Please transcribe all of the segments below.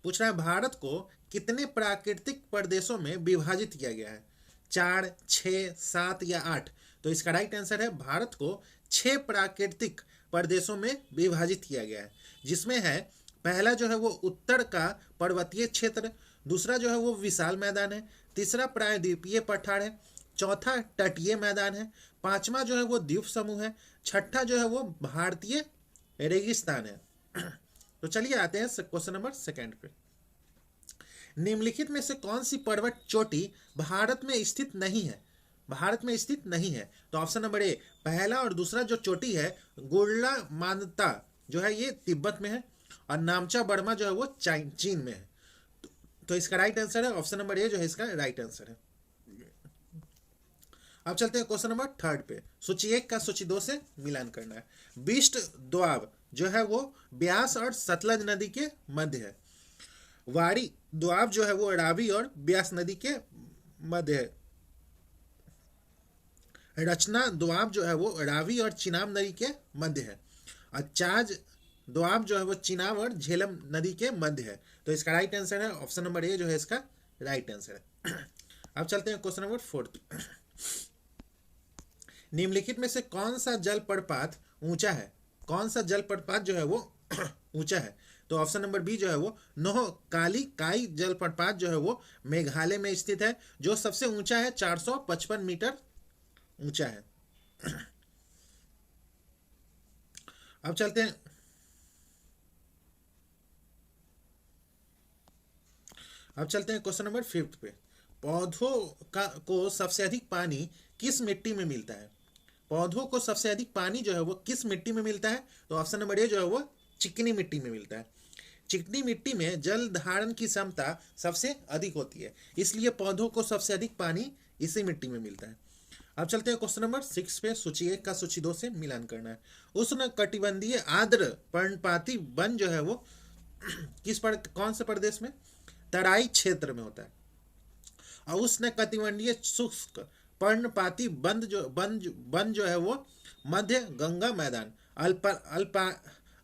पूछ रहा है भारत को कितने प्राकृतिक प्रदेशों में विभाजित किया गया है, 4, 6, 7 या 8। तो इसका राइट आंसर है भारत को 6 प्राकृतिक प्रदेशों में विभाजित किया गया है, जिसमें है पहला जो है वो उत्तर का पर्वतीय क्षेत्र, दूसरा जो है वो विशाल मैदान है, तीसरा प्रायद्वीपीय पठार है, चौथा तटीय मैदान है, पांचवा जो है वो द्वीप समूह है, छठा जो है वो भारतीय रेगिस्तान है। तो चलिए आते हैं क्वेश्चन नंबर सेकंड पे। निम्नलिखित में से कौन सी पर्वत चोटी भारत में स्थित नहीं है, भारत में स्थित नहीं है। तो ऑप्शन नंबर ए, पहला और दूसरा जो चोटी है गुरला मानता जो है ये तिब्बत में है, और नामचा बर्मा जो है वो चीन में है। तो इसका राइट आंसर है ऑप्शन नंबर ए जो है इसका राइट आंसर है। अब चलते हैं क्वेश्चन नंबर थर्ड पे। सूची 1 का सूची 2 से मिलान करना है। बिस्ट दोआब जो है वो ब्यास और सतलज नदी के मध्य है। वाड़ी दोआब जो है वो रावी और ब्यास नदी के मध्य है। रचना दोआब जो है वो रावी और चिनाब नदी के मध्य है। और चाज दोआब जो है वो चिनाब और झेलम नदी के मध्य है। तो इसका राइट आंसर है ऑप्शन नंबर ए जो है इसका राइट आंसर है। अब चलते हैं क्वेश्चन नंबर 4। निम्नलिखित में से कौन सा जल प्रपात ऊंचा है, कौन सा जल प्रपात जो है वो ऊंचा है। तो ऑप्शन नंबर बी जो है वो नोह काली काई जल प्रपात जो है वो मेघालय में स्थित है, जो सबसे ऊंचा है, 455 मीटर ऊंचा है। अब चलते हैं क्वेश्चन नंबर 5 पे। पौधों को सबसे अधिक पानी किस मिट्टी में मिलता है, पौधों को सबसे अधिक पानी जो है वो किस मिट्टी में मिलता है। तो ऑप्शन नंबर ए जो है वो चिकनी मिट्टी में मिलता है। चिकनी मिट्टी में जल धारण की क्षमता सबसे अधिक होती है, इसलिए पौधों को सबसे अधिक पानी इसी मिट्टी में मिलता है। अब चलते हैं क्वेश्चन नंबर 6 पे। सूची 1 का सूची 2 से मिलान करना है। उष्ण कटिबंधीय आर्द्र पर्णपाती वन जो है वो कौन से प्रदेश में, तराई क्षेत्र में होता है। और उष्ण कटिबंधीय शुष्क पर्णपाती वन जो है वो मध्य गंगा मैदान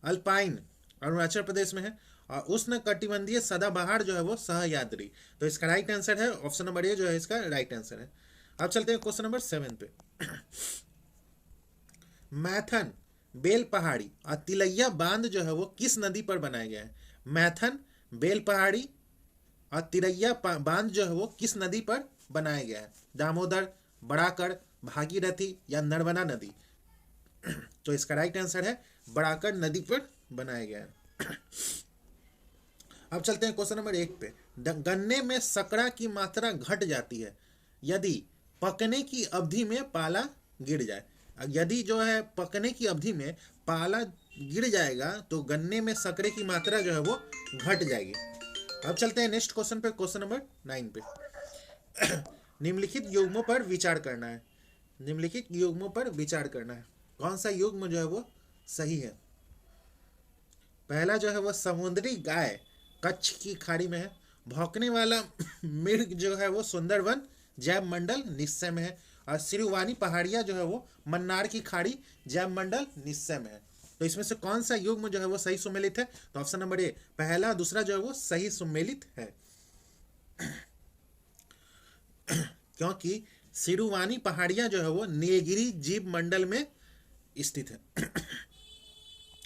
अल्पाइन अरुणाचल प्रदेश में है। और उष्ण कटिबंधीय सदाबहार जो है वो सह्याद्री। तो इसका राइट आंसर है ऑप्शन नंबर ए जो है इसका राइट आंसर है। अब चलते हैं क्वेश्चन नंबर 7 पे। मैथन बेल पहाड़ी और तिलैया बांध जो है वो किस नदी पर बनाया गया है। मैथन बेल पहाड़ी और तिलैया बांध जो है वो किस नदी पर बनाया गया है, दामोदर, बड़ाकर, भागीरथी या नर्मदा नदी। तो इसका राइट आंसर है बड़ाकर नदी पर बनाया गया है। अब चलते हैं क्वेश्चन नंबर 1 पे। गन्ने में शर्करा की मात्रा घट जाती है यदि पकने की अवधि में पाला गिर जाए। यदि जो है पकने की अवधि में पाला गिर जाएगा तो गन्ने में शर्करे की मात्रा जो है वो घट जाएगी। अब चलते हैं नेक्स्ट क्वेश्चन पे, क्वेश्चन नंबर 9 पे। निम्नलिखित युग्मों पर विचार करना है। निम्नलिखित युग्मों पर विचार करना है, कौन सा युग्म जो है वो सही है। पहला जो है वो समुद्री गाय कच्छ की खाड़ी में है। भौंकने वाला मृग जो है वो सुंदरवन जैव मंडल निश्चय में है। और सिरुवानी पहाड़िया जो है वो मन्नार की खाड़ी जैव मंडल निश्चय में है। तो इसमें से कौन सा युग्म जो है वो सही सुमेलित है। तो ऑप्शन नंबर ए पहला दूसरा जो है वो सही सुमेलित है, क्योंकि सिरुवानी पहाड़िया जो है वो नीलगिरी जीव मंडल में स्थित है।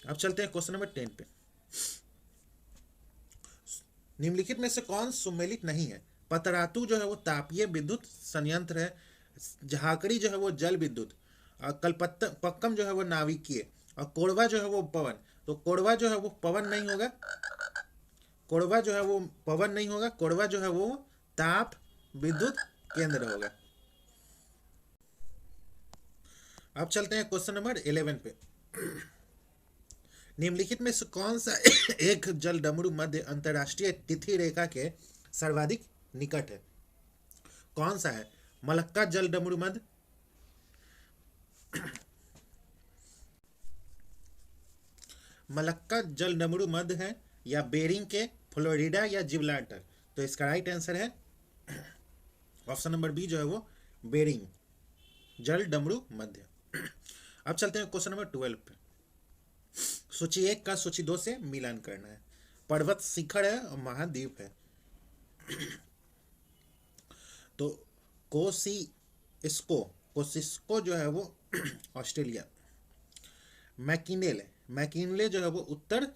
अब चलते हैं क्वेश्चन नंबर 10 पे। निम्नलिखित में से कौन सुमेलित नहीं है। पतरातू जो है वो तापीय विद्युत संयंत्र है। झाकड़ी जो है वो जल विद्युत। और पक्कम जो है वो नाविकीय। और कोरबा जो है वो पवन। तो कोरबा जो है वो पवन नहीं होगा, कोरबा जो है वो पवन नहीं होगा, कोरबा जो है वो ताप विद्युत केंद्र होगा। अब चलते हैं क्वेश्चन नंबर 11 पे। निम्नलिखित में से कौन सा एक जल डमरू मध्य अंतरराष्ट्रीय तिथि रेखा के सर्वाधिक निकट है। कौन सा है, मलक्का जल डमरू मध्य, मलक्का जल डमरू मध्य है, या बेरिंग के फ्लोरिडा या जिब्राल्टर। तो इसका राइट आंसर है ऑप्शन नंबर बी जो है वो बेरिंग जल डमरू मध्य। अब चलते हैं क्वेश्चन नंबर 12 पे। सूची 1 का सूची 2 से मिलान करना है। पर्वत शिखर है और महाद्वीप है। तो कोसिस्को जो है वो ऑस्ट्रेलिया। मैकिनले जो है वो उत्तर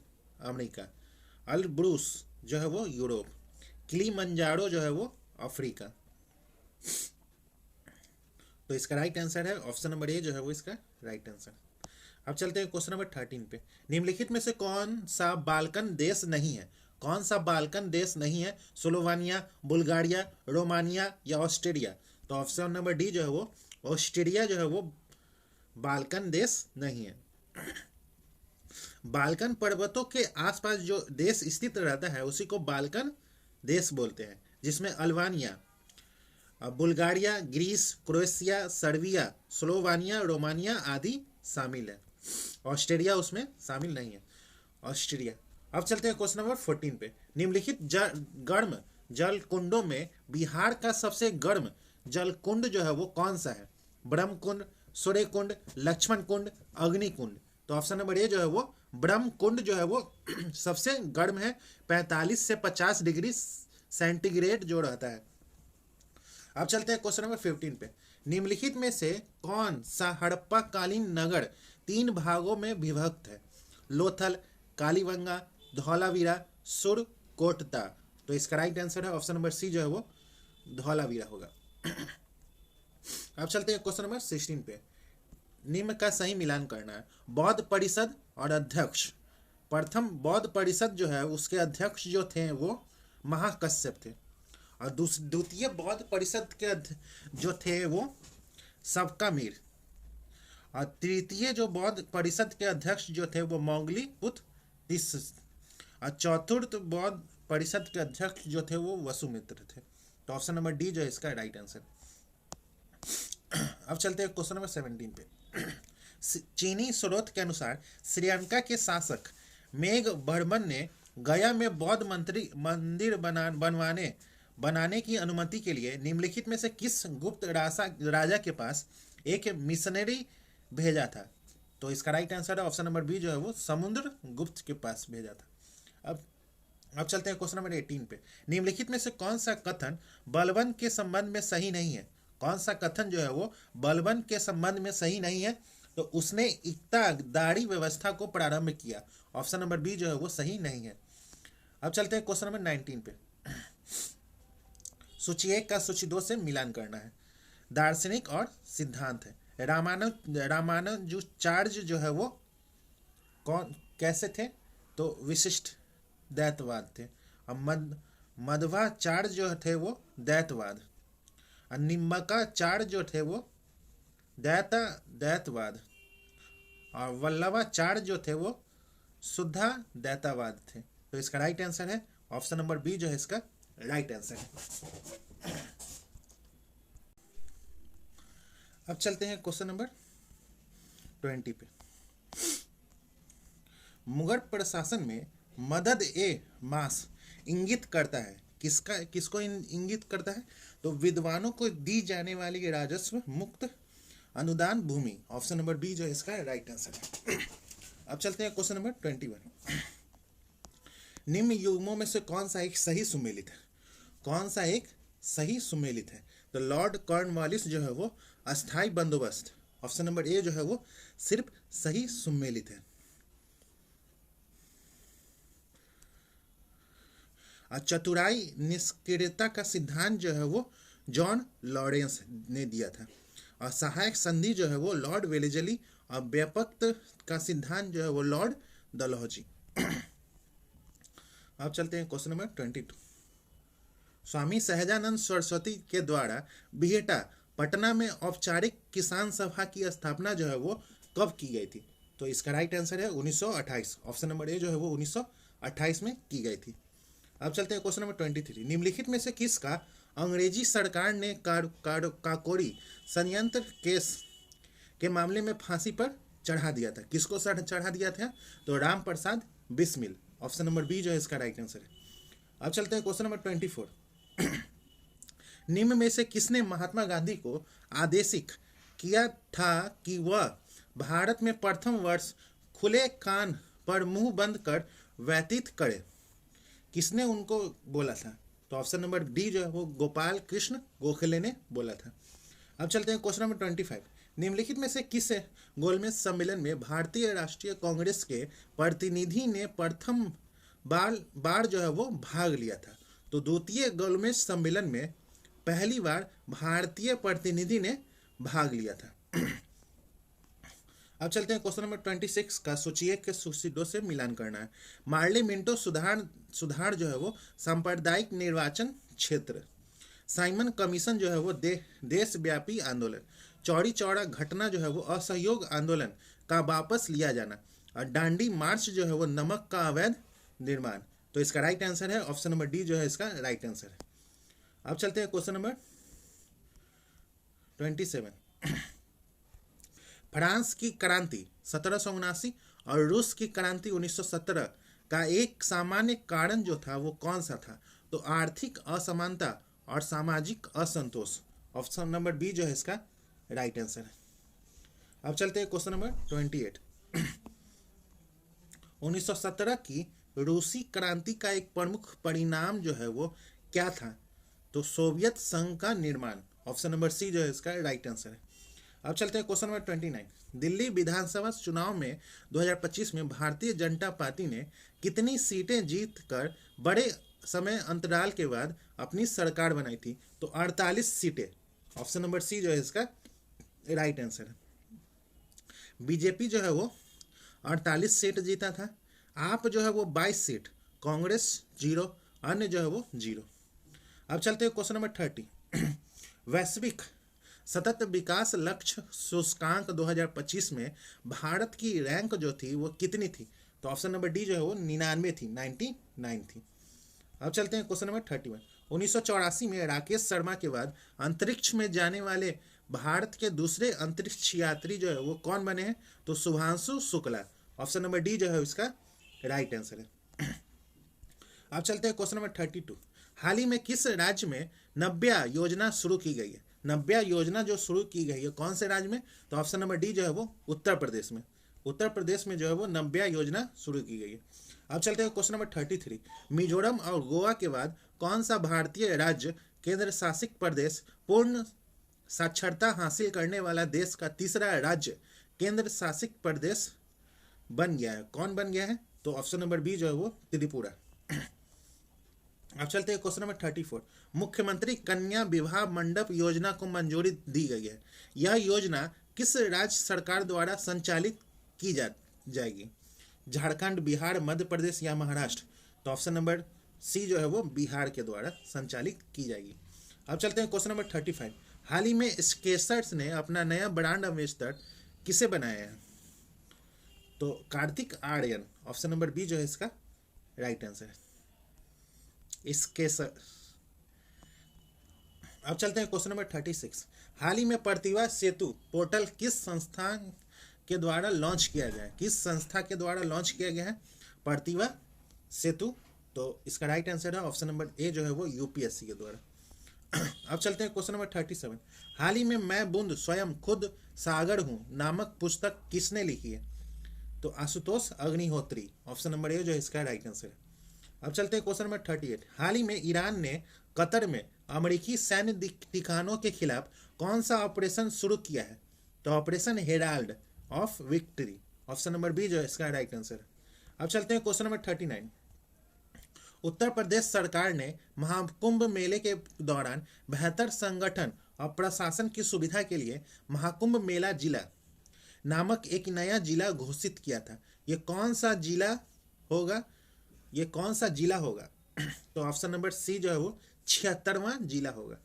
अमेरिका। अल्ब्रूस जो है वो यूरोप। किलिमंजारो जो है वो अफ्रीका। तो इसका राइट आंसर है ऑप्शन नंबर ए जो है वो इसका राइट आंसर। अब चलते हैं क्वेश्चन नंबर 13 पे। निम्नलिखित में से कौन सा बाल्कन देश नहीं है? कौन सा बाल्कन देश नहीं है? स्लोवानिया, बुल्गारिया, रोमानिया या ऑस्ट्रिया? तो ऑप्शन नंबर डी जो है वो ऑस्ट्रिया जो है वो बाल्कन देश नहीं है। बाल्कन पर्वतों के आसपास जो देश स्थित रहता है उसी को बाल्कन देश बोलते हैं, जिसमें Albania, Bulgaria, Greece, Croatia, Serbia, Slovenia, Romania आदि शामिल है। ऑस्ट्रेलिया उसमें शामिल नहीं है, ऑस्ट्रिया। अब चलते हैं क्वेश्चन नंबर 14 पे। निम्नलिखित गर्म जल कुंडों में बिहार का सबसे गर्म जल कुंड जो है वो कौन सा है? ब्रह्म कुंड, सूर्य कुंड, लक्ष्मण कुंड, अग्नि कुंड? तो ऑप्शन नंबर ए जो है वो ब्रह्म कुंड जो है वो सबसे गर्म है, 45 से 50 डिग्री सेंटीग्रेड जो रहता है। अब चलते हैं क्वेश्चन नंबर 15 पे। निम्नलिखित में से कौन सा हड़प्पा कालीन नगर 3 भागों में विभक्त है? लोथल, कालीबंगा, धौलावीरा, सुरकोटता? तो इसका राइट आंसर है ऑप्शन नंबर सी जो है वो धौलावीरा होगा। अब चलते हैं क्वेश्चन नंबर 16 पे। निम्न का सही मिलान करना है। बौद्ध परिषद और अध्यक्ष। प्रथम बौद्ध परिषद जो है उसके अध्यक्ष जो थे वो महाकश्यप थे, और द्वितीय बौद्ध परिषद के जो थे वो सबका मीर, और तृतीय जो बौद्ध परिषद के अध्यक्ष जो थे वो मोंगली पुत्र तिस्स, और चतुर्थ बौद्ध परिषद के अध्यक्ष जो थे वो वसुमित्र थे। तो ऑप्शन नंबर डी जो है इसका राइट आंसर। अब चलते हैं क्वेश्चन नंबर 17 पे। चीनी स्रोत के अनुसार श्रीलंका के शासक मेघवर्मन ने गया में बौद्ध मंदिर बनाने की अनुमति के लिए निम्नलिखित में से किस गुप्त राजा के पास एक मिशनरी भेजा था? तो इसका राइट आंसर है ऑप्शन नंबर बी जो है वो समुद्र गुप्त के पास भेजा था। अब चलते हैं क्वेश्चन नंबर 18 पे। निम्नलिखित में से कौन सा कथन बलबन के संबंध में सही नहीं है? कौन सा कथन जो है वो बलबन के संबंध में सही नहीं है? तो उसने इक्तादारी व्यवस्था को प्रारंभ किया। ऑप्शन नंबर बी जो है वो सही नहीं है। अब चलते हैं क्वेश्चन नंबर 19 पे। सूची 1 का सूची 2 से मिलान करना है। दार्शनिक और सिद्धांत है। रामानुजाचार्य जो है वो कौन कैसे थे? तो विशिष्ट दैतवाद थे। और मध्वाचार्य जो थे वो दैतवाद, और निम्बकाचार्य जो थे वो दैतवाद, और वल्लभाचार्य जो थे वो शुद्धा दैतावाद थे। तो इसका राइट आंसर है ऑप्शन नंबर बी जो है इसका राइट आंसर है। अब चलते हैं क्वेश्चन नंबर 20 पे। मुगल प्रशासन में मदद ए मास इंगित करता है किसको इंगित करता है? तो विद्वानों को दी जाने वाली राजस्व मुक्त अनुदान भूमि। ऑप्शन नंबर बी जो है इसका राइट आंसर है। अब चलते हैं क्वेश्चन नंबर 21। निम्न युग्मों में से कौन सा एक सही सुमेलित है? कौन सा एक सही सुमेलित है? तो लॉर्ड कॉर्नवालिस जो है वो अस्थाई बंदोबस्त। ऑप्शन नंबर ए जो है वो सिर्फ सही सुमेलित है। चतुराई निष्क्रियता का सिद्धांत जो है वो जॉन लॉरेंस ने दिया था, और सहायक संधि जो है वो लॉर्ड वेलेजली, और व्यापक का सिद्धांत जो है वो लॉर्ड डलहौजी। अब चलते हैं क्वेश्चन नंबर 22। स्वामी सहजानंद सरस्वती के द्वारा बिहेटा पटना में औपचारिक किसान सभा की स्थापना जो है वो कब की गई थी? तो इसका राइट आंसर है 1928। ऑप्शन नंबर ए जो है वो 1928 में की गई थी। अब चलते हैं क्वेश्चन नंबर 23। निम्नलिखित में से किसका अंग्रेजी सरकार ने काकोरी संयंत्र केस के मामले में फांसी पर चढ़ा दिया था? किसको चढ़ा दिया था? तो Ram Prasad Bismil. Option number B जो है इसका राइट आंसर है। अब चलते हैं क्वेश्चन नंबर 24। निम्न में से किसने महात्मा गांधी को आदेशित किया था कि वह भारत में प्रथम वर्ष खुले कान पर मुंह बंद कर व्यतीत करे? किसने उनको बोला था? तो ऑप्शन नंबर डी जो है वो गोपाल कृष्ण गोखले ने बोला था। अब चलते हैं क्वेश्चन नंबर 25। निम्नलिखित में से किस गोलमेज सम्मेलन में भारतीय राष्ट्रीय कांग्रेस के प्रतिनिधि ने प्रथम बार जो है वो भाग लिया था? तो द्वितीय गोलमेज सम्मेलन में पहली बार भारतीय प्रतिनिधि ने भाग लिया था। अब चलते हैं क्वेश्चन नंबर 26 का। सूची एक के सूची 2 से मिलान करना है। मार्ली मिंटो सुधार जो है वो सांप्रदायिक निर्वाचन क्षेत्र। साइमन कमीशन जो है वो देशव्यापी आंदोलन। चौड़ी चौड़ा घटना जो है वो असहयोग आंदोलन का वापस लिया जाना। और डांडी मार्च जो है वो नमक का अवैध निर्माण। तो इसका राइट आंसर है ऑप्शन नंबर डी जो है इसका राइट आंसर है। अब चलते हैं क्वेश्चन नंबर 27। फ्रांस की क्रांति 1779 और रूस की क्रांति 1917 का एक सामान्य कारण जो था वो कौन सा था? तो आर्थिक असमानता और सामाजिक असंतोष। ऑप्शन नंबर बी जो है इसका राइट आंसर है। अब चलते हैं क्वेश्चन नंबर 28। 1917 की रूसी क्रांति का एक प्रमुख परिणाम जो है वो क्या था? तो सोवियत संघ का निर्माण। ऑप्शन नंबर सी जो है इसका राइट आंसर है। अब चलते हैं क्वेश्चन नंबर 29। दिल्ली विधानसभा चुनाव में 2025 में भारतीय जनता पार्टी ने कितनी सीटें जीतकर बड़े समय अंतराल के बाद अपनी सरकार बनाई थी? तो 48 सीटें। ऑप्शन नंबर सी जो है इसका राइट आंसर है। बीजेपी जो है वो 48 सीट जीता था। आप जो है वो 22 सीट, कांग्रेस 0, अन्य जो है वो 0। अब चलते हैं क्वेश्चन नंबर 30। वैश्विक सतत विकास लक्ष्य सूचकांक 2025 में भारत की रैंक जो थी वो कितनी थी? तो ऑप्शन नंबर डी जो है वो 99 थी, 99 थी। अब चलते हैं क्वेश्चन नंबर 31। 1984 में राकेश शर्मा के बाद अंतरिक्ष में जाने वाले भारत के दूसरे अंतरिक्ष यात्री जो है वो कौन बने हैं? तो Shubhanshu Shukla. Option number D जो है इसका राइट आंसर है। अब चलते हैं क्वेश्चन नंबर 32। हाल ही में किस राज्य में नव्या योजना शुरू की गई है? नव्या योजना जो शुरू की गई है कौन से राज्य में? तो ऑप्शन नंबर डी जो है वो उत्तर प्रदेश में। उत्तर प्रदेश में जो है वो नव्या योजना शुरू की गई है। अब चलते हैं क्वेश्चन नंबर 33। मिजोरम और गोवा के बाद कौन सा भारतीय राज्य केंद्र शासित प्रदेश पूर्ण साक्षरता हासिल करने वाला देश का तीसरा राज्य केंद्र शासित प्रदेश बन गया है? कौन बन गया है? तो ऑप्शन नंबर बी जो है वो त्रिपुरा। अब चलते हैं क्वेश्चन नंबर 34। मुख्यमंत्री कन्या विवाह मंडप योजना को मंजूरी दी गई है। यह योजना किस राज्य सरकार द्वारा संचालित की जाएगी? झारखंड, बिहार, मध्य प्रदेश या महाराष्ट्र? तो ऑप्शन नंबर सी जो है वो बिहार के द्वारा संचालित की जाएगी। अब चलते हैं क्वेश्चन नंबर 35। हाल ही में स्केचर्स ने अपना नया ब्रांड एम्बेसडर किसे बनाया है? तो Kartik Aaryan. Option number B जो है इसका राइट आंसर है। स्केचर। अब चलते हैं क्वेश्चन नंबर 36। हाल ही में प्रतिभा सेतु पोर्टल किस संस्थान के द्वारा लॉन्च किया गया है? किस संस्था के द्वारा लॉन्च किया गया है प्रतिभा सेतु? तो इसका राइट आंसर है ऑप्शन नंबर ए जो है वो यूपीएससी के द्वारा। अब चलते हैं क्वेश्चन नंबर 37। हाल ही में मैं बूंद स्वयं खुद सागर हूं नामक पुस्तक किसने लिखी है? तो Ashutosh Agnihotri. Option number A जो है इसका राइट आंसर है। अब चलते हैं क्वेश्चन नंबर 38। हाल ही में ईरान ने कतर में अमेरिकी सैन्य ठिकानों के खिलाफ कौन सा ऑपरेशन शुरू किया है? तो Operation Herald of Victory. Option number B जो है इसका राइट आंसर है। अब चलते हैं क्वेश्चन नंबर 39। उत्तर प्रदेश सरकार ने महाकुंभ मेले के दौरान बेहतर संगठन और प्रशासन की सुविधा के लिए महाकुंभ मेला जिला नामक एक नया जिला घोषित किया था। ये कौन सा जिला होगा? तो ऑप्शन नंबर सी जो है वो 76वां जिला होगा।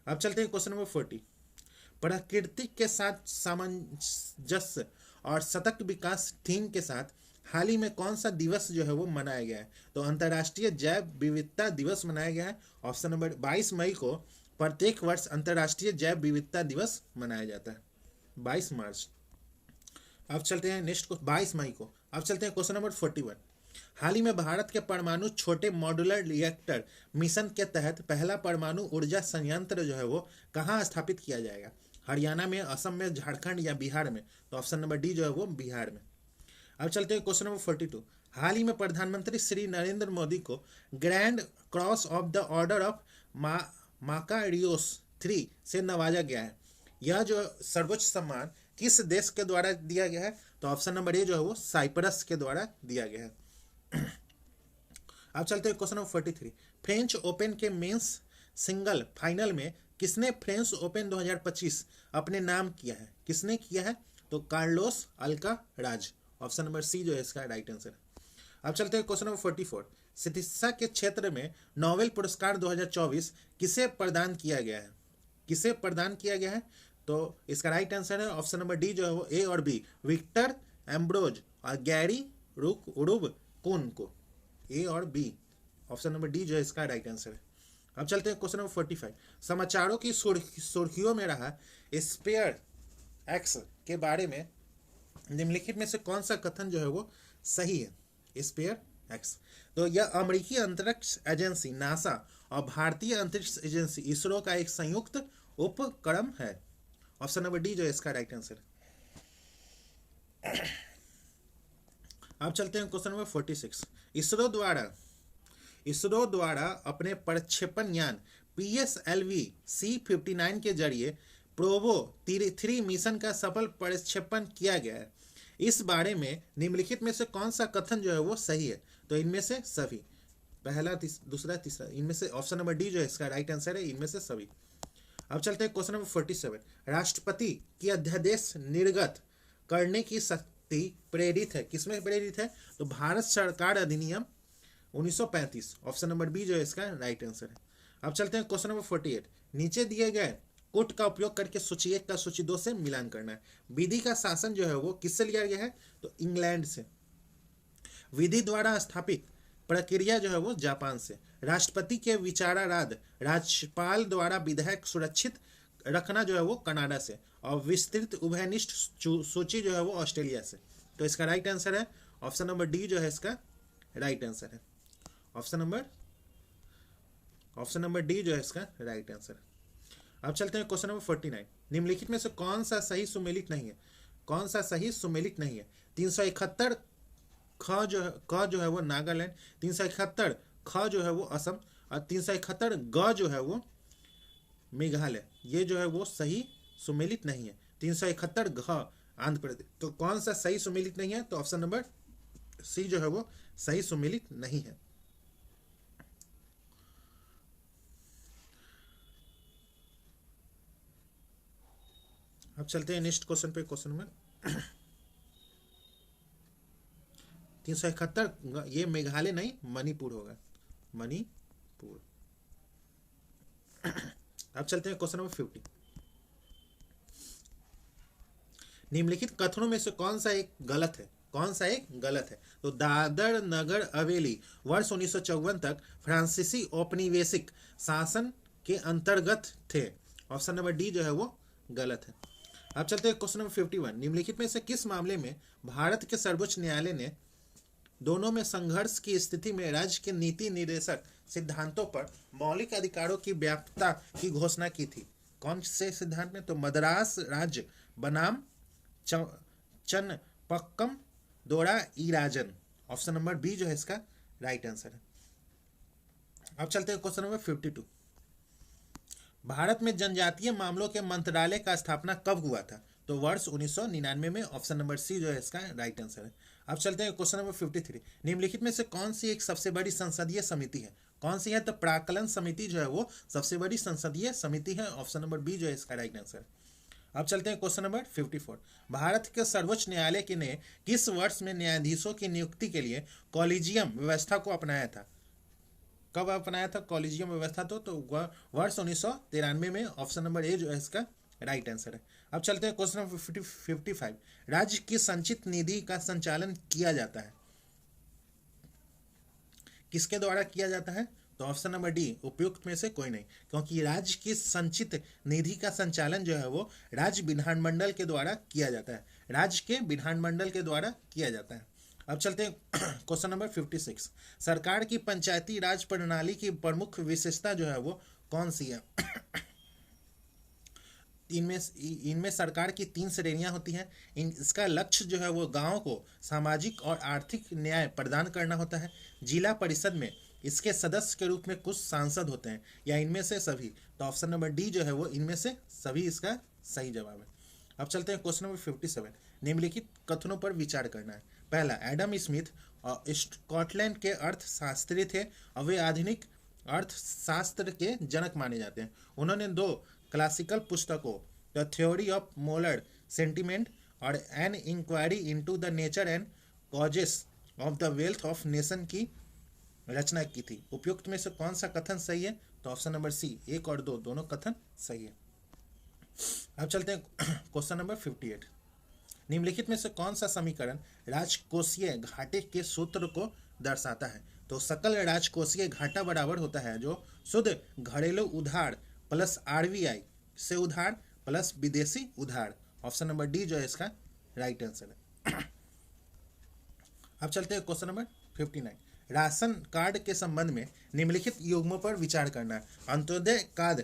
अब चलते हैं क्वेश्चन नंबर 40। प्रकृति के साथ सामंजस्य और सतत विकास थीम के साथ हाल ही में कौन सा दिवस जो है वो मनाया गया है? तो अंतर्राष्ट्रीय जैव विविधता दिवस मनाया गया है। ऑप्शन नंबर 22 मई को प्रत्येक वर्ष अंतर्राष्ट्रीय जैव विविधता दिवस मनाया जाता है, 22 मार्च। अब चलते हैं नेक्स्ट को 22 मई को। अब चलते हैं क्वेश्चन नंबर 41। हाल ही में भारत के परमाणु छोटे मॉड्यूलर रिएक्टर मिशन के तहत पहला परमाणु ऊर्जा संयंत्र जो है वो कहाँ स्थापित किया जाएगा? हरियाणा में, असम में, झारखंड या बिहार में? तो ऑप्शन नंबर डी जो है वो बिहार में। अब चलते हैं क्वेश्चन नंबर 42। हाल ही में प्रधानमंत्री श्री नरेंद्र मोदी को grand cross of the order of Makarios 3 से नवाजा गया है। यह जो सर्वोच्च सम्मान किस देश के द्वारा दिया गया है? तो ऑप्शन नंबर ए जो है वो साइप्रस के द्वारा दिया गया है। अब चलते हैं क्वेश्चन नंबर 43। फ्रेंच ओपन के मेंस सिंगल फाइनल में किसने फ्रेंच ओपन 2025 अपने नाम किया है? किसने किया है? तो Carlos Alcaraz. Option number C जो है इसका राइट आंसर। अब चलते हैं क्वेश्चन नंबर 44। चिकित्सा के क्षेत्र में नोबेल पुरस्कार 2024 किसे प्रदान किया गया है? किसे प्रदान किया गया है? तो इसका राइट आंसर है ऑप्शन नंबर डी जो है वो ए और बी, विक्टर एम्ब्रोज और गैरी रुब कून को। ए और बी, ऑप्शन नंबर डी जो है इसका राइट आंसर है। अब चलते हैं क्वेश्चन नंबर 45। समाचारों की सुर्खियों में रहा स्पेयर एक्स के बारे में निम्नलिखित में से कौन सा कथन जो है वो सही है? स्पेयर एक्स, तो यह अमेरिकी अंतरिक्ष एजेंसी नासा और भारतीय अंतरिक्ष एजेंसी इसरो का एक संयुक्त उपक्रम है। ऑप्शन नंबर डी जो है इसका राइट आंसर। अब चलते हैं क्वेश्चन नंबर 46। इसरो द्वारा अपने प्रक्षेपण यान PSLV C-59 के जरिए प्रोबो 3 मिशन का सफल प्रक्षेपण किया गया है। इस बारे में निम्नलिखित में से कौन सा कथन जो है वो सही है? तो इनमें से सभी, पहला दूसरा तीसरा, इनमें से ऑप्शन नंबर डी जो है इसका राइट आंसर है, इनमें से सभी। अब चलते हैं क्वेश्चन नंबर 47। राष्ट्रपति की अध्यादेश निर्गत करने की शक्ति प्रेरित है, किसमें प्रेरित है? तो भारत सरकार अधिनियम 1935। ऑप्शन नंबर बी जो है इसका राइट आंसर है। अब चलते हैं क्वेश्चन नंबर 48। नीचे दिए गए कोट का उपयोग करके सूची 1 का सूची 2 से मिलान करना है। विधि का शासन जो है वो किससे लिया गया है? तो इंग्लैंड से। विधि द्वारा स्थापित प्रक्रिया जो है वो जापान से। राष्ट्रपति के विचाराराध राज्यपाल द्वारा विधेयक सुरक्षित रखना जो है वो कनाडा से। और विस्तृत उभयनिष्ठ सूची जो है वो ऑस्ट्रेलिया से। तो इसका राइट आंसर है ऑप्शन नंबर डी जो है इसका राइट आंसर है। ऑप्शन नंबर डी जो है इसका राइट आंसर। अब चलते हैं क्वेश्चन नंबर 49। निम्नलिखित में से कौन सा सही सुमेलित नहीं है? कौन सा सही सुमेलित नहीं है? 371 ख जो है वो नागालैंड, 371 ख जो है वो असम और 371 ग जो है वो मेघालय, ये जो है वो सही सुमेलित नहीं है। 371 घ आंध्र प्रदेश। तो कौन सा सही सुमेलित नहीं है? तो ऑप्शन नंबर सी जो है वो सही सुमेलित नहीं है। अब चलते हैं नेक्स्ट क्वेश्चन पे। क्वेश्चन नंबर 371, ये मेघालय नहीं मणिपुर होगा, मणिपुर। अब चलते हैं क्वेश्चन नंबर 50। निम्नलिखित कथनों में से कौन सा एक गलत है? कौन सा एक गलत है? तो दादर नगर हवेली वर्ष 1954 तक फ्रांसीसी औपनिवेशिक शासन के अंतर्गत थे। ऑप्शन नंबर डी जो है वो गलत है। अब चलते हैं क्वेश्चन नंबर 51। निम्नलिखित में से किस मामले में भारत के सर्वोच्च न्यायालय ने दोनों में संघर्ष की स्थिति में राज्य के नीति निर्देशक सिद्धांतों पर मौलिक अधिकारों की व्याप्तता की घोषणा की थी? कौन से सिद्धांत में? तो मद्रास राज्य बनाम चन्नपक्कम दोरा ईराजन। ऑप्शन नंबर बी जो है इसका राइट आंसर है। अब चलते हैं क्वेश्चन नंबर 52। भारत में जनजातीय मामलों के मंत्रालय का स्थापना कब हुआ था? तो वर्ष 1999 में। ऑप्शन नंबर सी जो है इसका राइट आंसर है। अब चलते हैं क्वेश्चन नंबर 53। निम्नलिखित में से कौन सी एक सबसे बड़ी संसदीय समिति है? कौन सी है? तो प्राक्कलन समिति जो है वो सबसे बड़ी संसदीय समिति है। ऑप्शन नंबर बी जो है इसका राइट आंसर। अब चलते हैं क्वेश्चन नंबर 54। भारत के सर्वोच्च न्यायालय के ने किस वर्ष में न्यायाधीशों की नियुक्ति के लिए कॉलेजियम व्यवस्था को अपनाया था? कब अपनाया था कॉलेजियम व्यवस्था? तो वर्ष 1993 में। ऑप्शन नंबर ए जो है इसका राइट आंसर है। अब चलते हैं क्वेश्चन नंबर 55। राज्य की संचित निधि का संचालन किया जाता है, किसके द्वारा किया जाता है? तो ऑप्शन नंबर डी उपयुक्त में से कोई नहीं, क्योंकि राज्य की संचित निधि का संचालन जो है वो राज्य विधानमंडल के द्वारा किया जाता है। राज्य के विधानमंडल के द्वारा किया जाता है। अब चलते हैं क्वेश्चन नंबर 56। सरकार की पंचायती राज प्रणाली की प्रमुख विशेषता जो है वो कौन सी है? इनमें सरकार की 3 श्रेणियां होती हैं। इसका लक्ष्य जो है वो गांव को सामाजिक और आर्थिक न्याय प्रदान करना होता है। जिला परिषद में इसके सदस्य के रूप में कुछ सांसद होते हैं, या इनमें से सभी। तो ऑप्शन नंबर डी जो है वो इनमें से सभी इसका सही जवाब है। अब चलते हैं क्वेश्चन नंबर 57। निम्नलिखित कथनों पर विचार करना है। पहला, एडम स्मिथ स्कॉटलैंड के अर्थशास्त्री थे और वे आधुनिक अर्थशास्त्र के जनक माने जाते हैं। उन्होंने 2 क्लासिकल पुस्तकों, the theory of moral sentiment और an inquiry into the nature and causes of the wealth of nation की रचना की थी। उपयुक्त में से कौन सा कथन सही है? तो ऑप्शन नंबर सी, 1 और 2 दोनों कथन सही है। अब चलते हैं क्वेश्चन नंबर 58। निम्नलिखित में से कौन सा समीकरण राजकोषीय घाटे के सूत्र को दर्शाता है? तो सकल राजकोषीय घाटा बराबर होता है जो शुद्ध घरेलू उधार प्लस आरबीआई से उधार प्लस विदेशी उधार। ऑप्शन नंबर डी जो है इसका राइट आंसर है। अब चलते हैं क्वेश्चन नंबर 59। राशन कार्ड के संबंध में निम्नलिखित युग्मों पर विचार करना है। अंत्योदय कार्ड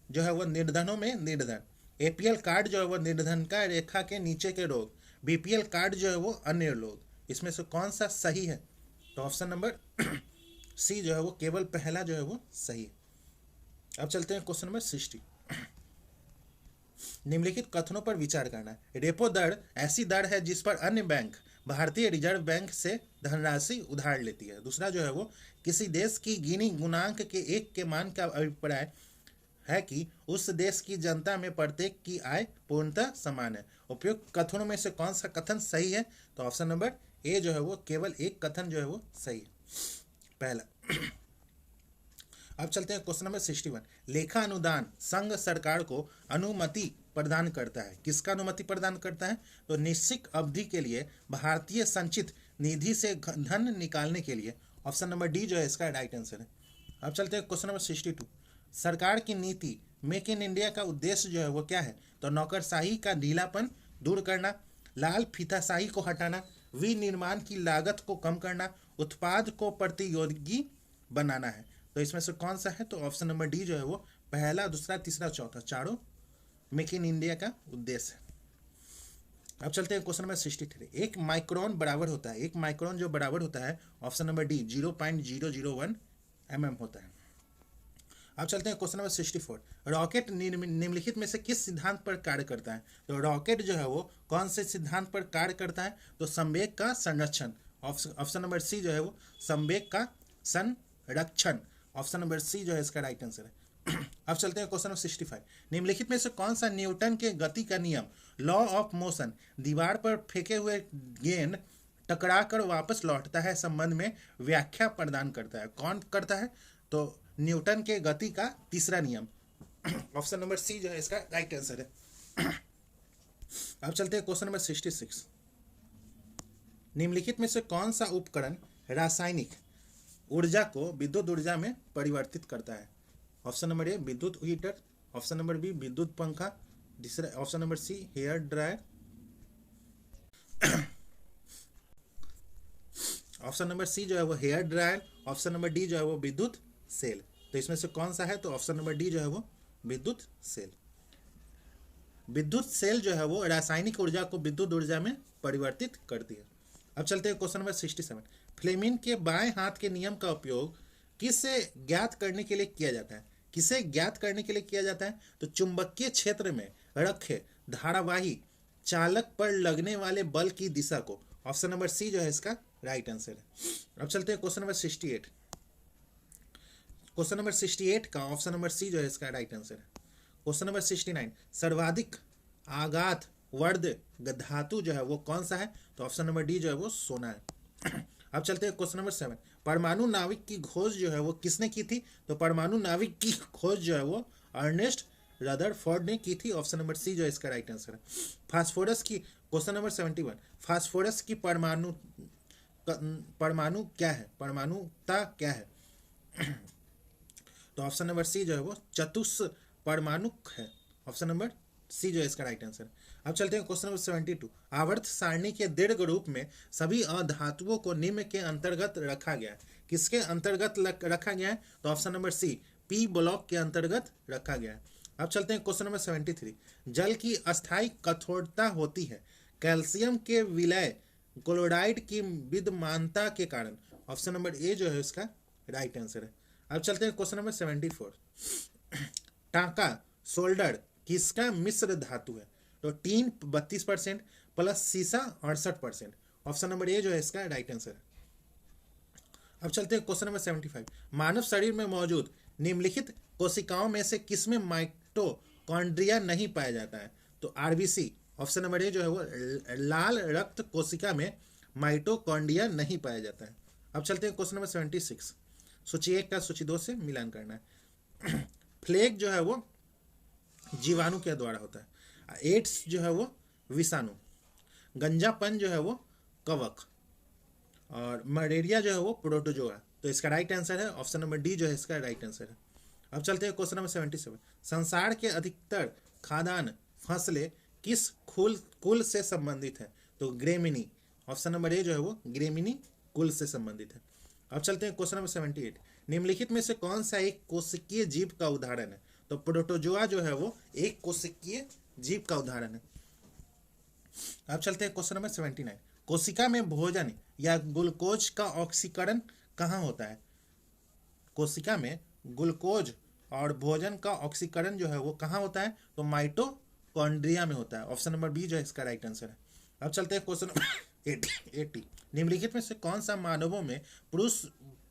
जो है वह निर्धनों में निर्धन, एपीएल कार्ड जो है वह निर्धन का रेखा के नीचे के लोग, बीपीएल कार्ड जो है वो अन्य लोग। इसमें से कौन सा सही है? तो ऑप्शन नंबर सी जो है वो केवल पहला जो है वो सही है। अब चलते हैं क्वेश्चन नंबर 60। निम्नलिखित कथनों पर विचार करना है। रेपो दर ऐसी दर है जिस पर अन्य बैंक भारतीय रिजर्व बैंक से धनराशि उधार लेती है। दूसरा जो है वो किसी देश की गिनी गुणांक के 1 के मान का अभिप्राय है कि उस देश की जनता में प्रत्येक की आय पूर्णतः समान है। उपयुक्त कथनों में से कौन सा कथन सही है? तो ऑप्शन नंबर ए जो है वो केवल एक कथन जो है वो सही है, पहला। अब चलते हैं क्वेश्चन नंबर 61। लेखा अनुदान संघ सरकार को अनुमति प्रदान करता है। किसका अनुमति प्रदान करता है? तो निश्चित अवधि के लिए भारतीय संचित निधि से धन निकालने के लिए। ऑप्शन नंबर डी जो है इसका राइट आंसर है। अब चलते हैं क्वेश्चन नंबर 62। सरकार की नीति मेक इन इंडिया का उद्देश्य जो है वो क्या है? तो नौकरशाही का ढीलापन दूर करना, लाल फीताशाही को हटाना, विनिर्माण की लागत को कम करना, उत्पाद को प्रतियोगी बनाना है। तो इसमें से कौन सा है? तो ऑप्शन नंबर डी जो है वो पहला, दूसरा, तीसरा, चौथा, चारों मेक इन इंडिया का उद्देश्य है। अब चलते हैं क्वेश्चन नंबर 63। एक माइक्रोन बराबर होता है, एक माइक्रोन जो बराबर होता है ऑप्शन नंबर डी 0.001 mm होता है। अब चलते हैं क्वेश्चन नंबर 64। रॉकेट निम्नलिखित में से किस सिद्धांत पर कार्य करता है? तो रॉकेट जो है वो कौन से सिद्धांत पर कार्य करता है? तो संवेग का संरक्षण। ऑप्शन नंबर सी जो है वो संवेग का संरक्षण। ऑप्शन नंबर सी जो है इसका राइट आंसर है। अब चलते हैं क्वेश्चन नंबर 65। निम्नलिखित में से कौन सा न्यूटन के गति का नियम लॉ ऑफ मोशन दीवार पर फेंके हुए गेंद टकरा कर वापस लौटता है संबंध में व्याख्या प्रदान करता है? कौन करता है? तो न्यूटन के गति का तीसरा नियम। ऑप्शन नंबर सी जो है इसका राइट आंसर है। अब चलते हैं क्वेश्चन नंबर 66। निम्नलिखित में से कौन सा उपकरण रासायनिक ऊर्जा को विद्युत ऊर्जा में परिवर्तित करता है? ऑप्शन नंबर ए विद्युत हीटर, ऑप्शन नंबर बी विद्युत पंखा, दूसरा option number C hair dryer, option number C जो है वो hair dryer, option number D जो है वो विद्युत सेल। तो इसमें से कौन सा है? तो ऑप्शन नंबर डी जो है वो विद्युत सेल। विद्युत सेल जो है वो रासायनिक ऊर्जा को विद्युत ऊर्जा में परिवर्तित करती है। अब चलते हैं क्वेश्चन नंबर 67। फ्लेमिंग के बाएं हाथ के नियम का उपयोग किसे ज्ञात करने के लिए किया जाता है? किसे ज्ञात करने के लिए किया जाता है? तो चुंबकीय क्षेत्र में रखे धारावाही चालक पर लगने वाले बल की दिशा को। ऑप्शन नंबर सी जो है इसका राइट आंसर है। अब चलते हैं क्वेश्चन नंबर 68। क्वेश्चन नंबर 68 का ऑप्शन नंबर सी जो है इसका राइट आंसर है। Question number 69। सर्वाधिक आघात वर्ध धातु जो है वो कौन सा है? तो ऑप्शन नंबर डी जो है वो सोना है। अब चलते हैं क्वेश्चन नंबर 7। परमाणु नाविक की खोज जो है वो किसने की थी? तो परमाणु नाविक की खोज जो है वो अर्नेस्ट रदरफोर्ड ने की थी। ऑप्शन नंबर सी जो है इसका राइट आंसर है। फास्फोरस की क्वेश्चन नंबर 71। फास्फोरस की परमाणु क्या है? परमाणुता क्या है? तो ऑप्शन नंबर सी जो है वो चतुष्परमाणुक है। ऑप्शन नंबर सी जो है इसका राइट आंसर। अब चलते हैं क्वेश्चन नंबर 72। आवर्त सारणी के दीर्घ रूप में सभी अधातुओं को निम्न के अंतर्गत रखा गया है। किसके अंतर्गत रखा गया है? तो option number C P block के अंतर्गत रखा गया है। अब चलते हैं क्वेश्चन नंबर 73। जल की अस्थायी कठोरता होती है कैल्शियम के विलय क्लोराइड की विद्यमानता के कारण। ऑप्शन नंबर ए जो है इसका राइट आंसर है। अब चलते हैं क्वेश्चन नंबर 74। टांका सोल्डर किसका मिश्र धातु है? तो टीन 32% प्लस शीशा 68%। ऑप्शन नंबर ए जो है इसका राइट आंसर है। अब चलते हैं क्वेश्चन नंबर 75। मानव शरीर में मौजूद निम्नलिखित कोशिकाओं में से किसमें माइटोकॉन्ड्रिया नहीं पाया जाता है? तो आरबीसी ऑप्शन नंबर ए जो है वो लाल रक्त कोशिका में माइटोकॉन्ड्रिया नहीं पाया जाता है। अब चलते हैं क्वेश्चन नंबर 76। सूची 1 का सूची 2 से मिलान करना है। फ्लेग जो है वो जीवाणु के द्वारा होता है। एड्स जो है वो विषाणु। गंजापन जो है वो कवक। और मलेरिया जो है वो प्रोटोजोआ। तो इसका राइट आंसर है ऑप्शन नंबर डी जो है इसका राइट आंसर है। अब चलते हैं क्वेश्चन नंबर 77। संसार के अधिकतर खाद्यान्न फसलें किस कुल से संबंधित है? तो ग्रेमिनी। ऑप्शन नंबर ए जो है वो ग्रेमिनी कुल से संबंधित है। अब चलते हैं क्वेश्चन नंबर 78। निम्नलिखित में से कौन सा एक कोशिकीय जीव का उदाहरण है? तो प्रोटोजोआ जो है वो एक कोशिकीय जीव का उदाहरण है। अब चलते हैं क्वेश्चन नंबर 79। कोशिका में भोजन या ग्लूकोज का ऑक्सीकरण कहाँ होता है? कोशिका में ग्लूकोज और भोजन का ऑक्सीकरण जो है वो कहाँ होता है? तो माइटोकॉन्ड्रिया में होता है। ऑप्शन नंबर बी जो है इसका राइट आंसर है। अब चलते हैं क्वेश्चन नंबर 80। निम्नलिखित में से कौन सा मानवों में पुरुष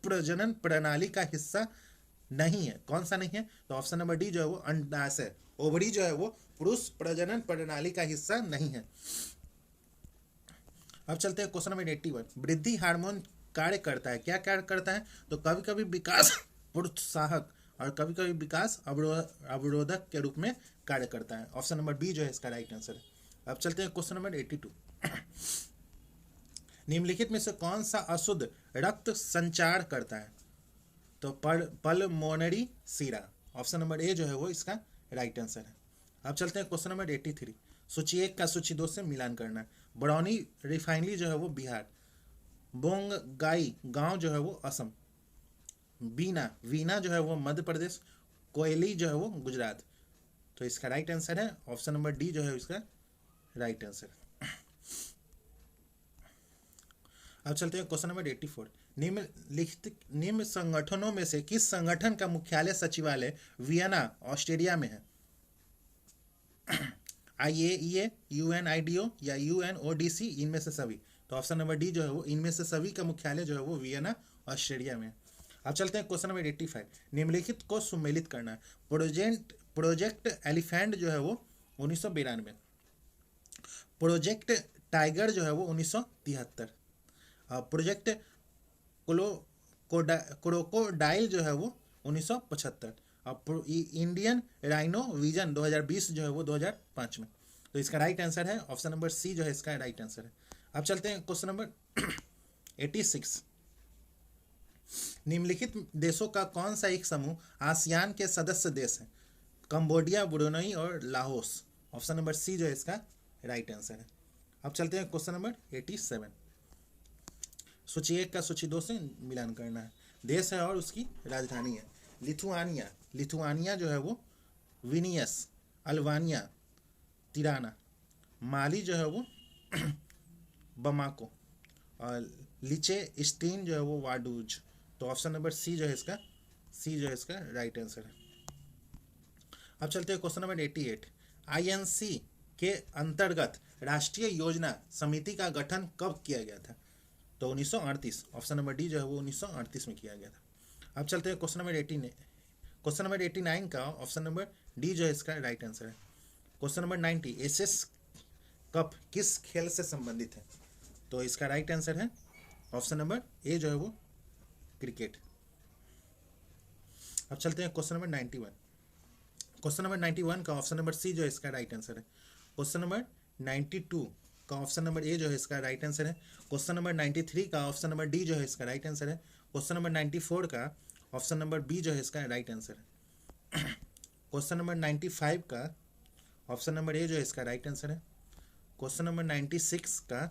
प्रजनन प्रणाली का हिस्सा नहीं है? कौन सा नहीं है? तो ऑप्शन नंबर डी जो है वो अंडाशय ओवरी जो है वो पुरुष प्रजनन प्रणाली का हिस्सा नहीं है। अब चलते हैं क्वेश्चन नंबर 81। वृद्धि हार्मोन कार्य करता है, क्या कार्य करता है? तो कभी कभी विकास प्रोत्साहक और कभी कभी विकास अवरोधक के रूप में कार्य करता है। ऑप्शन नंबर बी जो है इसका राइट आंसर है। अब चलते हैं क्वेश्चन नंबर 82। निम्नलिखित में से कौन सा अशुद्ध रक्त संचार करता है? तो pulmonary Sira. Option number A जो है वो इसका राइट आंसर है। अब चलते हैं क्वेश्चन नंबर 83। सूची 1 का सूची 2 से मिलान करना है। बरौनी रिफाइनरी जो है वो बिहार। बोंगगाई गांव जो है वो असम। वीना जो है वो मध्य प्रदेश। कोयली जो है वो गुजरात। तो इसका राइट आंसर है ऑप्शन नंबर डी जो है इसका राइट आंसर। अब चलते हैं क्वेश्चन नंबर 84। निम्न संगठनों में से किस संगठन का मुख्यालय सचिवालय वियना ऑस्ट्रिया में है? IAEA, UNIDO या UNODC, इनमें से सभी। तो ऑप्शन नंबर डी जो है वो इनमें से सभी का मुख्यालय जो है वो वियना ऑस्ट्रिया में है। अब चलते हैं क्वेश्चन नंबर 85। निम्नलिखित को सुमेलित करना है। प्रोजेक्ट एलिफेंट जो है वो 1992। प्रोजेक्ट टाइगर जो है वो 1973। प्रोजेक्ट क्रोकोडाइल जो है वो 1975। अब इंडियन राइनो विजन 2020 जो है वो 2005 में। तो इसका राइट आंसर है ऑप्शन नंबर सी जो है इसका राइट आंसर है। अब चलते हैं क्वेश्चन नंबर 86। निम्नलिखित देशों का कौन सा एक समूह आसियान के सदस्य देश है? कंबोडिया, ब्रुनेई और लाओस। ऑप्शन नंबर सी जो है इसका राइट आंसर है। अब चलते हैं क्वेश्चन नंबर 87। सूची 1 का सूची 2 से मिलान करना है। देश है और उसकी राजधानी है। लिथुआनिया जो है वो विनियस। Albania Tirana. माली जो है वो बमाको। और लिचेस्टीन जो है वो वाडूज। तो ऑप्शन नंबर सी जो है इसका राइट आंसर है। अब चलते हैं क्वेश्चन नंबर 88। INC के अंतर्गत राष्ट्रीय योजना समिति का गठन कब किया गया था? तो 1938। ऑप्शन नंबर डी जो है वो 1938 में किया गया था। अब चलते हैं क्वेश्चन नंबर 89। क्वेश्चन नंबर 89 का ऑप्शन नंबर डी जो है इसका राइट आंसर है। Question number 90। एसएस कप किस खेल से संबंधित है? तो इसका राइट आंसर है ऑप्शन नंबर ए जो है वो क्रिकेट। अब चलते हैं क्वेश्चन नंबर 91। क्वेश्चन नंबर 91 का ऑप्शन नंबर सी जो है इसका राइट आंसर है। क्वेश्चन नंबर 92 का ऑप्शन नंबर ए जो है इसका राइट आंसर है। क्वेश्चन नंबर 93 का ऑप्शन नंबर डी जो है इसका राइट आंसर है। क्वेश्चन नंबर 94 का ऑप्शन नंबर बी जो है इसका राइट आंसर है। क्वेश्चन नंबर 95 का ऑप्शन नंबर ए जो है इसका राइट आंसर है। क्वेश्चन नंबर 96 का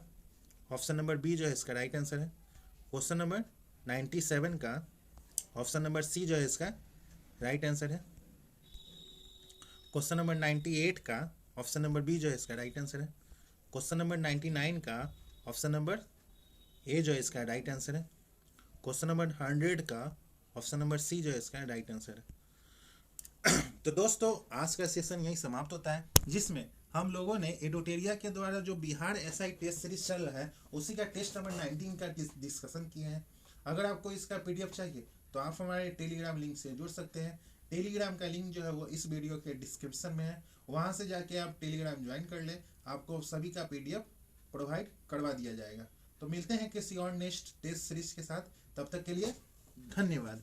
ऑप्शन नंबर बी जो है इसका राइट आंसर है। क्वेश्चन नंबर 97 का ऑप्शन नंबर सी जो है इसका राइट आंसर है। क्वेश्चन नंबर 98 का ऑप्शन नंबर बी जो है इसका राइट आंसर है। क्वेश्चन नंबर 99 का ऑप्शन नंबर ए जो है इसका राइट आंसर है। क्वेश्चन नंबर 100 का ऑप्शन नंबर सी जो है इसका राइट आंसर है। तो दोस्तों आज का सेशन यही समाप्त होता है, जिसमें हम लोगों ने एडोटेरिया के द्वारा जो बिहार एसआई टेस्ट सीरीज चल रहा है उसी का टेस्ट नंबर 19 का डिस्कशन किए हैं। अगर आपको इसका पीडीएफ चाहिए तो आप हमारे टेलीग्राम लिंक से जुड़ सकते हैं। टेलीग्राम का लिंक जो है वो इस वीडियो के डिस्क्रिप्शन में है, वहाँ से जाके आप टेलीग्राम ज्वाइन कर लें, आपको सभी का पीडीएफ प्रोवाइड करवा दिया जाएगा। तो मिलते हैं किसी और नेक्स्ट टेस्ट सीरीज के साथ, तब तक के लिए धन्यवाद।